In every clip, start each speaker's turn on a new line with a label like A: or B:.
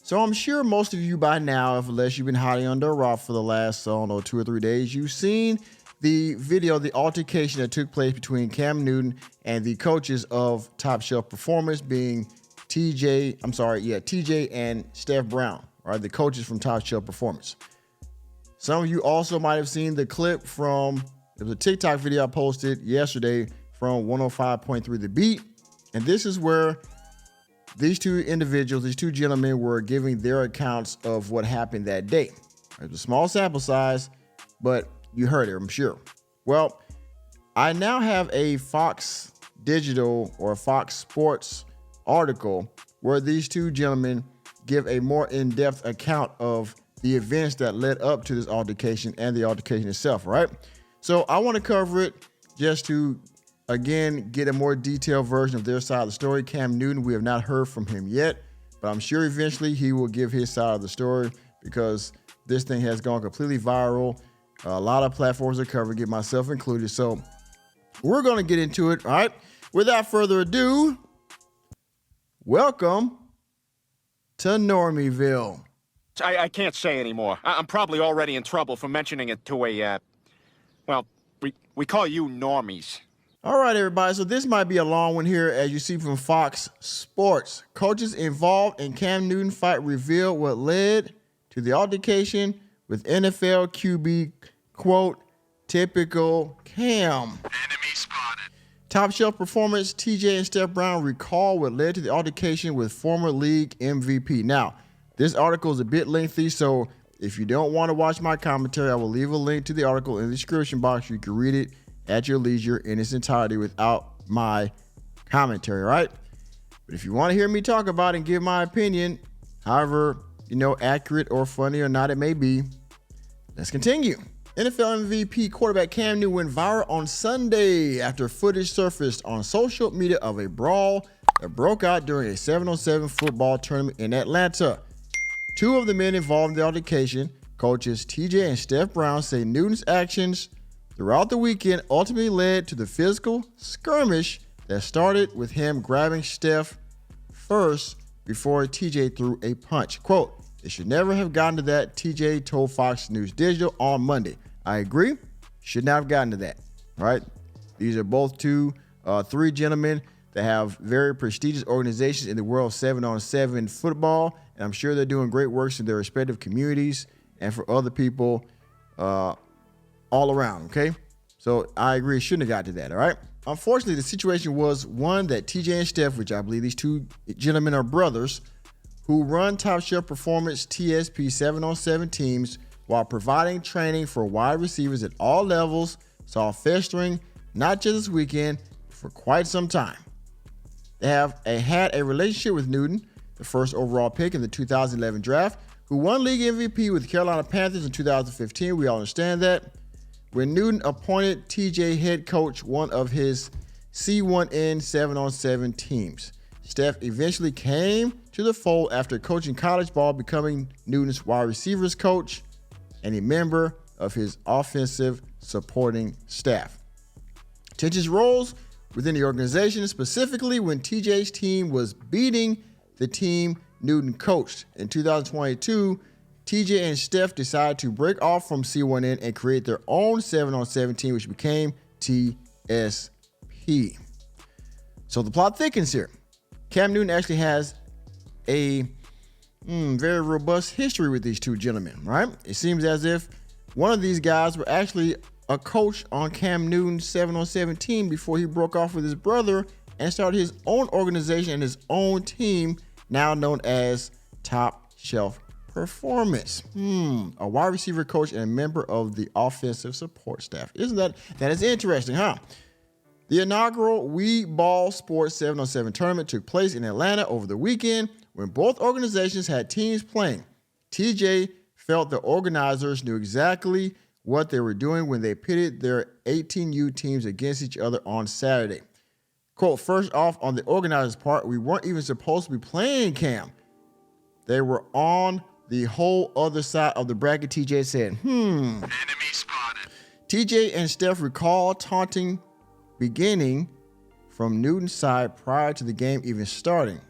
A: So I'm sure most of you by now, unless you've been hiding under a rock for the last, I don't know, 2 or 3 days, you've seen the video, the altercation that took place between Cam Newton and the coaches of Top Shelf Performance, being TJ and Steph Brown, right? The coaches from Top Shelf Performance. Some of you also might have seen the clip from, it was a TikTok video I posted yesterday from 105.3 The Beat. And this is where these two individuals, these two gentlemen, were giving their accounts of what happened that day. It was a small sample size, but you heard it, I'm sure. Well, I now have a Fox Digital or Fox Sports article where these two gentlemen give a more in-depth account of the events that led up to this altercation and the altercation itself, right? So I want to cover it just to, again, get a more detailed version of their side of the story. Cam Newton, we have not heard from him yet, but I'm sure eventually he will give his side of the story because this thing has gone completely viral. A lot of platforms are covering it, myself included. So we're going to get into it, all right? Without further ado, welcome to Normieville.
B: I can't say anymore. I'm probably already in trouble for mentioning it to a, well, we call you normies.
A: All right, everybody. So this might be a long one here, as you see from Fox Sports. Coaches involved in Cam Newton fight reveal what led to the altercation with NFL QB, quote, typical Cam.
C: Enemy spotted.
A: Top Shelf Performance, TJ and Steph Brown recall what led to the altercation with former league MVP. Now, this article is a bit lengthy, so if you don't want to watch my commentary, I will leave a link to the article in the description box. You can read it at your leisure in its entirety without my commentary, right? But if you want to hear me talk about it and give my opinion, however, accurate or funny or not it may be, let's continue. NFL MVP quarterback Cam Newton went viral on Sunday after footage surfaced on social media of a brawl that broke out during a 7-on-7 football tournament in Atlanta. Two of the men involved in the altercation, coaches TJ and Steph Brown, say Newton's actions throughout the weekend ultimately led to the physical skirmish that started with him grabbing Steph first before TJ threw a punch. Quote, "It should never have gotten to that," TJ told Fox News Digital on Monday. I agree. Should not have gotten to that, right? These are both three gentlemen that have very prestigious organizations in the world of 7-on-7 football, and I'm sure they're doing great works in their respective communities and for other people all around, okay? So I agree, it shouldn't have got to that, all right? Unfortunately, the situation was one that TJ and Steph, which I believe these two gentlemen are brothers, who run Top Shelf Performance TSP 7-on-7 teams while providing training for wide receivers at all levels, saw festering not just this weekend, but for quite some time. They had a relationship with Newton, the first overall pick in the 2011 draft, who won league MVP with the Carolina Panthers in 2015. We all understand that. When Newton appointed TJ head coach one of his C1N 7-on-7 teams, Steph eventually came to the fold after coaching college ball, becoming Newton's wide receivers coach and a member of his offensive supporting staff. Tensions rose within the organization, specifically when TJ's team was beating the team Newton coached. In 2022, TJ and Steph decided to break off from C1N and create their own 7-on-7 team, which became TSP. So the plot thickens here. Cam Newton actually has a very robust history with these two gentlemen, right? It seems as if one of these guys were actually a coach on Cam Newton's 7-on-7 team before he broke off with his brother and started his own organization and his own team, now known as Top Shelf Performance. A wide receiver coach and a member of the offensive support staff. Isn't that is interesting, huh? The inaugural We Ball Sports 7-on-7 tournament took place in Atlanta over the weekend when both organizations had teams playing. TJ felt the organizers knew exactly what they were doing when they pitted their 18U teams against each other on Saturday. Quote, "First off, on the organizers' part, we weren't even supposed to be playing Cam. They were on the whole other side of the bracket," TJ said.
C: Enemy spotted.
A: TJ and Steph recall taunting beginning from Newton's side prior to the game even starting.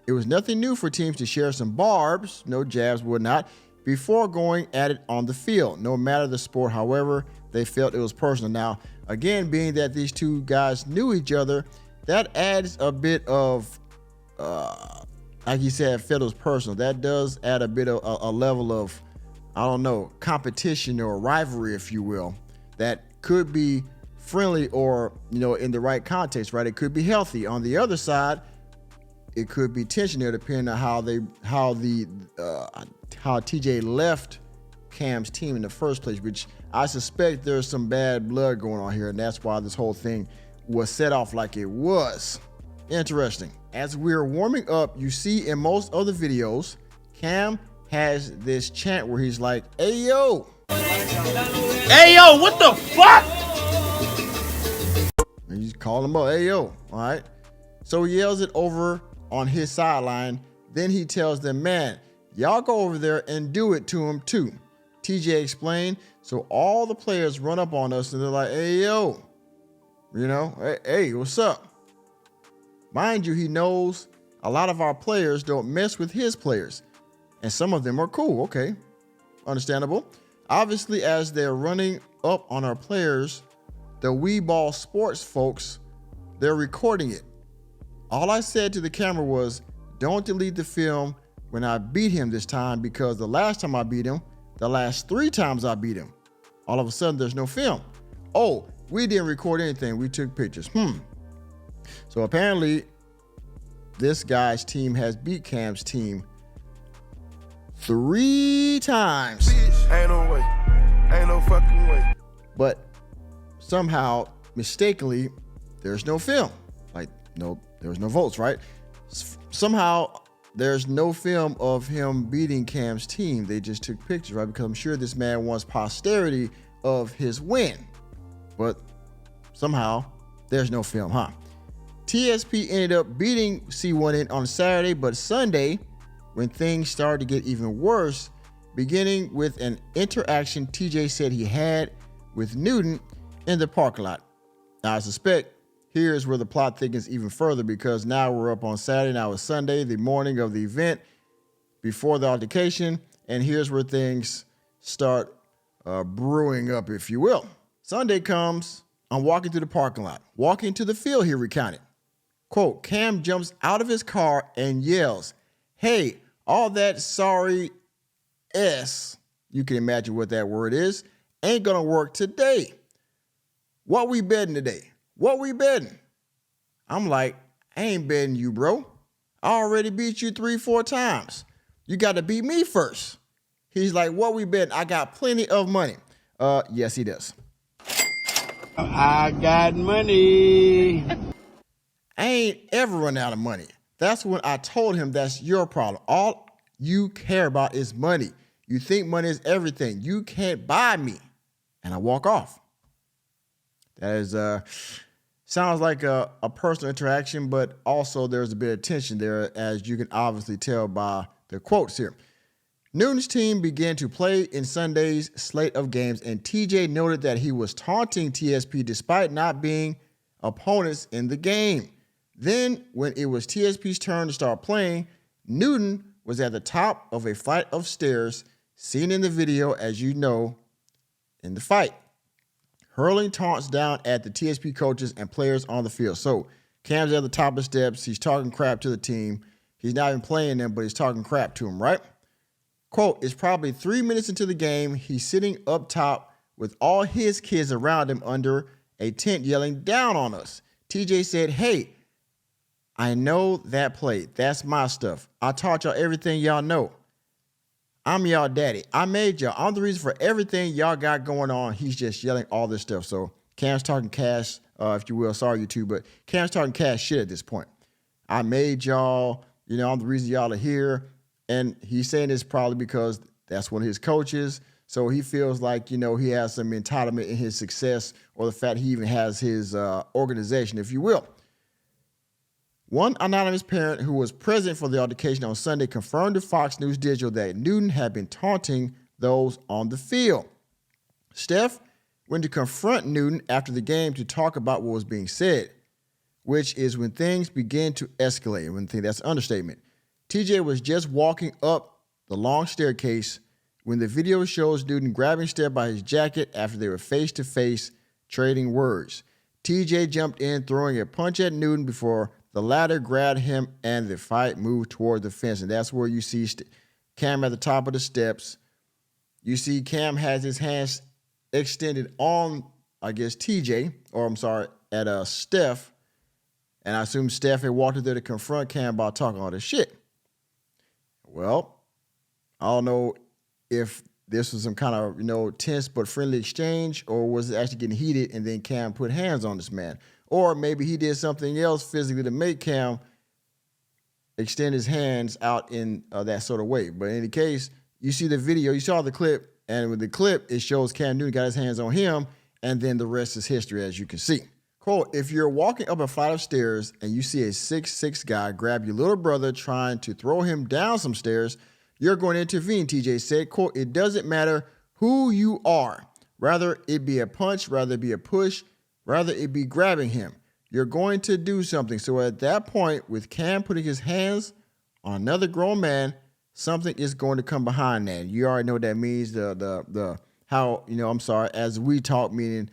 A: It was nothing new for teams to share some barbs, no jabs, whatnot, before going at it on the field. No matter the sport, however, they felt it was personal. Now, again, being that these two guys knew each other, that adds a bit of, like you said, felt it was personal. That does add a bit of a level of, I don't know, competition or rivalry, if you will, that could be friendly or, in the right context, right? It could be healthy. On the other side, it could be tension there, depending on how TJ left Cam's team in the first place, which I suspect there's some bad blood going on here, and that's why this whole thing was set off like it was. Interesting. As we're warming up, you see in most of the videos, Cam has this chant where he's like, "Hey yo,
D: hey yo, what the fuck?"
A: And he's calling him up, "Hey yo," all right. So he yells it over on his sideline. Then he tells them, "Man, y'all go over there and do it to him too." TJ explained. So all the players run up on us and they're like, "Hey yo, hey, what's up?" Mind you, he knows a lot of our players don't mess with his players, and some of them are cool. Okay, understandable. Obviously, as they're running up on our players, the Wii Ball Sports folks, they're recording it. All I said to the camera was, "Don't delete the film when I beat him this time, because the last time I beat him, the last 3 times I beat him, all of a sudden there's no film. Oh, we didn't record anything. We took pictures. So apparently, this guy's team has beat Cam's team 3 times.
E: Ain't no way. Ain't no fucking way.
A: But somehow, mistakenly, there's no film. There's no votes, right? Somehow, there's no film of him beating Cam's team. They just took pictures, right? Because I'm sure this man wants posterity of his win. But somehow, there's no film, huh? TSP ended up beating C1N on Saturday, but Sunday, when things started to get even worse, beginning with an interaction TJ said he had with Newton in the parking lot. Now, I suspect here's where the plot thickens even further, because now we're up on Saturday. Now it's Sunday, the morning of the event, before the altercation, and here's where things start brewing up, if you will. Sunday comes, I'm walking through the parking lot. Walking to the field, he recounted. Quote, Cam jumps out of his car and yells, "Hey, all that sorry S," you can imagine what that word is, "ain't gonna work today. What we betting today? What we betting?" I'm like, "I ain't betting you, bro. I already beat you 3-4 times. You got to beat me first." He's like, "What we betting? I got plenty of money." Yes, he does.
D: I got money.
A: I ain't ever run out of money. That's when I told him that's your problem. All you care about is money. You think money is everything. You can't buy me. And I walk off. That is, sounds like a personal interaction, but also there's a bit of tension there, as you can obviously tell by the quotes here. Newton's team began to play in Sunday's slate of games, and TJ noted that he was taunting TSP despite not being opponents in the game. Then, when it was TSP's turn to start playing, Newton was at the top of a flight of stairs, seen in the video, as you know, in the fight, hurling taunts down at the TSP coaches and players on the field. So, Cam's at the top of the steps. He's talking crap to the team. He's not even playing them, but he's talking crap to them, right? Quote, it's probably 3 minutes into the game. He's sitting up top with all his kids around him under a tent yelling down on us. TJ said, "Hey, I know that play. That's my stuff. I taught y'all everything y'all know. I'm y'all daddy. I made y'all. I'm the reason for everything y'all got going on." He's just yelling all this stuff. So Cam's talking cash, if you will. Sorry, YouTube, but Cam's talking cash shit at this point. I made y'all. I'm the reason y'all are here. And he's saying this probably because that's one of his coaches. So he feels like, he has some entitlement in his success, or the fact he even has his organization, if you will. One anonymous parent who was present for the altercation on Sunday confirmed to Fox News Digital that Newton had been taunting those on the field. Steph went to confront Newton after the game to talk about what was being said, which is when things begin to escalate. That's an understatement. TJ was just walking up the long staircase when the video shows Newton grabbing Steph by his jacket after they were face-to-face trading words. TJ jumped in, throwing a punch at Newton before the latter grabbed him, and the fight moved toward the fence. And that's where you see Cam at the top of the steps. You see Cam has his hands extended on, I guess, TJ, or I'm sorry, at Steph. And I assume Steph had walked in there to confront Cam about talking all this shit. Well, I don't know if this was some kind of, tense but friendly exchange, or was it actually getting heated and then Cam put hands on this man? Or maybe he did something else physically to make Cam extend his hands out in that sort of way. But in any case, you see the video, you saw the clip, and with the clip, it shows Cam Newton got his hands on him, and then the rest is history, as you can see. Quote, if you're walking up a flight of stairs and you see a 6'6" guy grab your little brother trying to throw him down some stairs, you're going to intervene, TJ said. Quote, it doesn't matter who you are. Rather it be a punch, rather it be a push, rather it be grabbing him. You're going to do something. So at that point, with Cam putting his hands on another grown man, something is going to come behind that. You already know what that means. As we talk, meaning,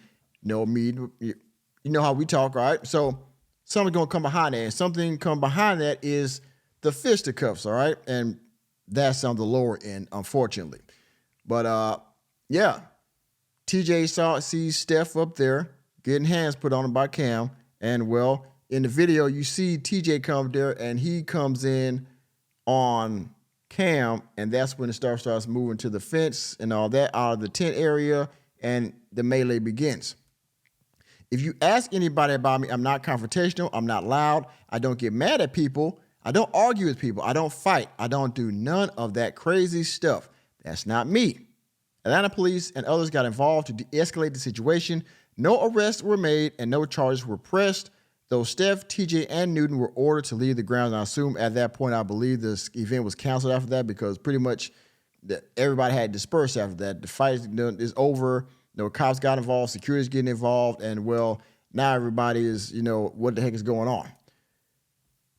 A: you know how we talk, right? So something's going to come behind that. And something come behind that is the fisticuffs, all right? And that's on the lower end, unfortunately. But, TJ sees Steph up there getting hands put on him by Cam. And, well, in the video, you see TJ come there, and he comes in on Cam, and that's when it starts moving to the fence and all that, out of the tent area, and the melee begins. If you ask anybody about me, I'm not confrontational. I'm not loud. I don't get mad at people. I don't argue with people. I don't fight. I don't do none of that crazy stuff. That's not me. Atlanta police and others got involved to de-escalate the situation. No arrests were made and no charges were pressed, though Steph, TJ, and Newton were ordered to leave the grounds. And I assume at that point, I believe this event was canceled after that, because pretty much everybody had dispersed after that. The fight is over. No cops got involved. Security's getting involved. And, well, now everybody is, what the heck is going on?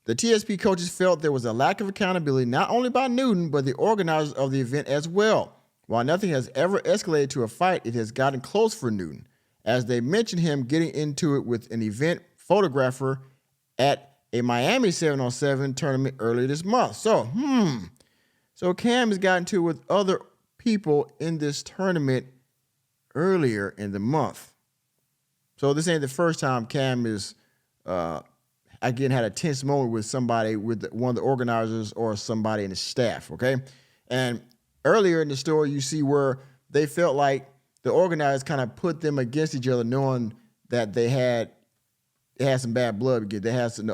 A: The TSP coaches felt there was a lack of accountability, not only by Newton, but the organizers of the event as well. While nothing has ever escalated to a fight, it has gotten close for Newton, as they mentioned him getting into it with an event photographer at a Miami 7-on-7 tournament earlier this month. So Cam has gotten to it with other people in this tournament earlier in the month. So this ain't the first time Cam is again had a tense moment with somebody, with one of the organizers or somebody in the staff, okay? And earlier in the story, you see where they felt like the organizers kind of put them against each other, knowing that they had some bad blood. They had some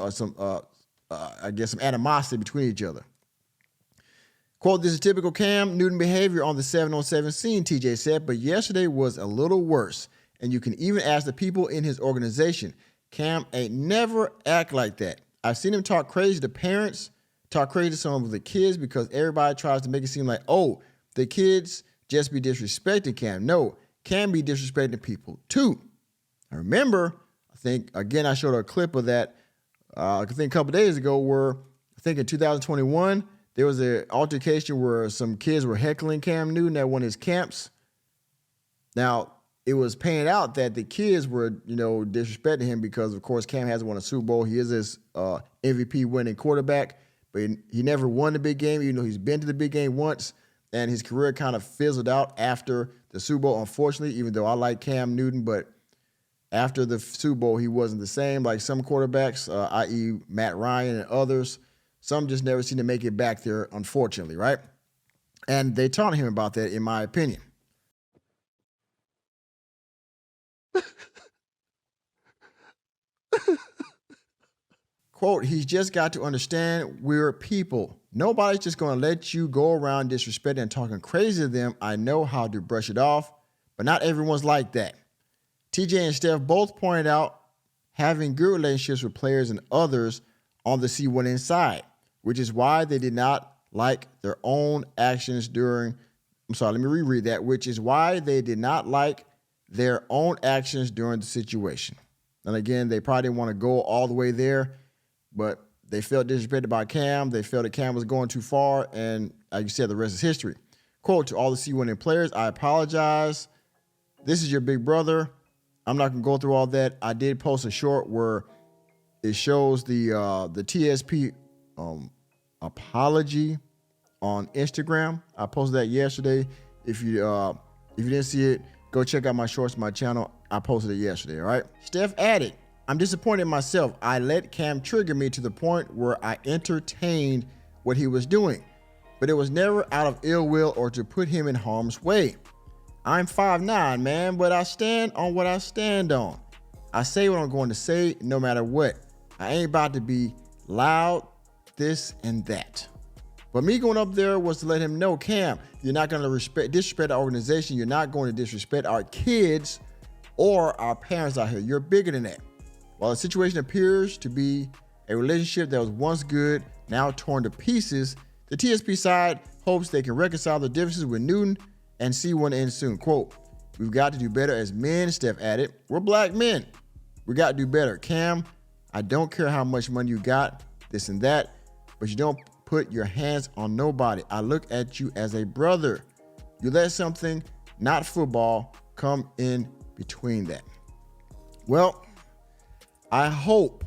A: animosity between each other. Quote, this is typical Cam Newton behavior on the 7-on-7 scene, TJ said, but yesterday was a little worse. And you can even ask the people in his organization. Cam ain't never act like that. I've seen him talk crazy to parents, talk crazy to some of the kids, because everybody tries to make it seem like, oh, the kids just be disrespecting Cam. No, Cam be disrespecting people too. I remember, I showed a clip of that, I think a couple days ago, where I think in 2021, there was an altercation where some kids were heckling Cam Newton at one of his camps. Now, it was painted out that the kids were, disrespecting him because, of course, Cam hasn't won a Super Bowl. He is this MVP winning quarterback, but he never won the big game, even though he's been to the big game once, and his career kind of fizzled out after the Super Bowl, unfortunately, even though I like Cam Newton, but after the Super Bowl, he wasn't the same like some quarterbacks, i.e. Matt Ryan and others. Some just never seem to make it back there, unfortunately, right? And they taunted him about that, in my opinion. Quote, he's just got to understand we're people. Nobody's just going to let you go around disrespecting and talking crazy to them. I know how to brush it off, but not everyone's like that. TJ and Steph both pointed out having good relationships with players and others on the C1N side, which is why they did not like their own actions which is why they did not like their own actions during the situation. And again, they probably didn't want to go all the way there, but They felt disrespected by Cam. They felt that Cam was going too far. And like you said, the rest is history. Quote, to all the C1 players, I apologize. This is your big brother. I'm not going to go through all that. I did post a short where it shows the TSP apology on Instagram. I posted that yesterday. If you didn't see it, go check out my shorts on my channel. I posted it yesterday, all right? Steph added, I'm disappointed in myself. I let Cam trigger me to the point where I entertained what he was doing, but it was never out of ill will or to put him in harm's way. I'm 5'9", man, but I stand on what I stand on. I say what I'm going to say no matter what. I ain't about to be loud, this and that. But me going up there was to let him know, Cam, you're not going to disrespect our organization. You're not going to disrespect our kids or our parents out here. You're bigger than that. While the situation appears to be a relationship that was once good, now torn to pieces, the TSP side hopes they can reconcile the differences with Newton and see one end soon. Quote, we've got to do better as men, Steph added. We're black men. We got to do better. Cam, I don't care how much money you got, this and that, but you don't put your hands on nobody. I look at you as a brother. You let something, not football, come in between that. Well, I hope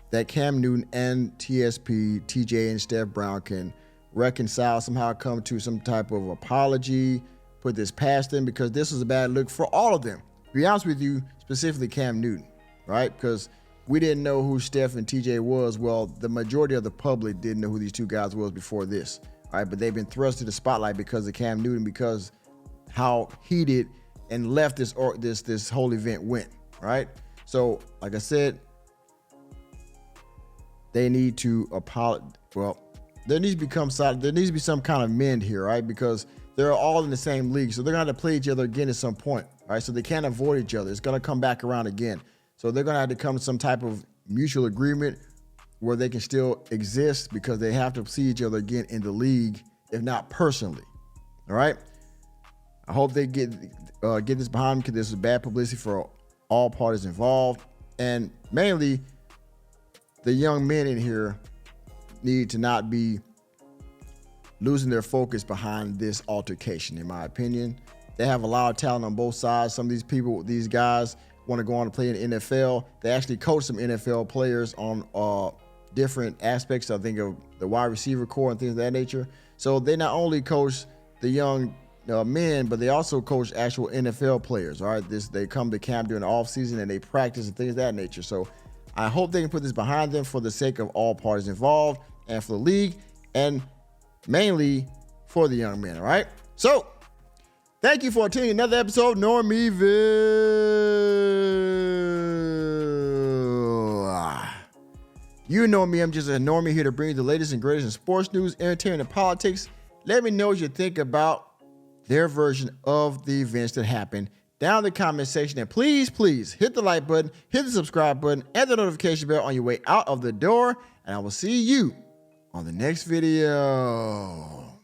A: that Cam Newton and TSP, TJ and Steph Brown can reconcile, somehow come to some type of apology, put this past them, because this was a bad look for all of them. To be honest with you, specifically Cam Newton, right? Because we didn't know who Steph and TJ was. Well, the majority of the public didn't know who these two guys was before this, right? But they've been thrust to the spotlight because of Cam Newton, because how heated and left this whole event went, right? So, like I said, they need to apologize. Well, there needs to become solid. There needs to be some kind of mend here, right? Because they're all in the same league, so they're gonna have to play each other again at some point, right? So they can't avoid each other. It's gonna come back around again. So they're gonna have to come to some type of mutual agreement where they can still exist, because they have to see each other again in the league, if not personally. All right. I hope they get this behind them, because this is bad publicity for all parties involved, and mainly the young men in here need to not be losing their focus behind this altercation. In my opinion, they have a lot of talent on both sides. Some of these people, these guys, want to go on to play in the NFL. They actually coach some NFL players on different aspects. I think of the wide receiver core and things of that nature. So they not only coach the young men, but they also coach actual NFL players. All right, they come to camp during the off season and they practice and things of that nature. So I hope they can put this behind them for the sake of all parties involved and for the league, and mainly for the young men. All right. So thank you for attending another episode of Normieville. You know me, I'm just a normie here to bring you the latest and greatest in sports news, entertainment, and politics. Let me know what you think about their version of the events that happened down in the comment section. And please, please hit the like button, hit the subscribe button, and the notification bell on your way out of the door. And I will see you on the next video.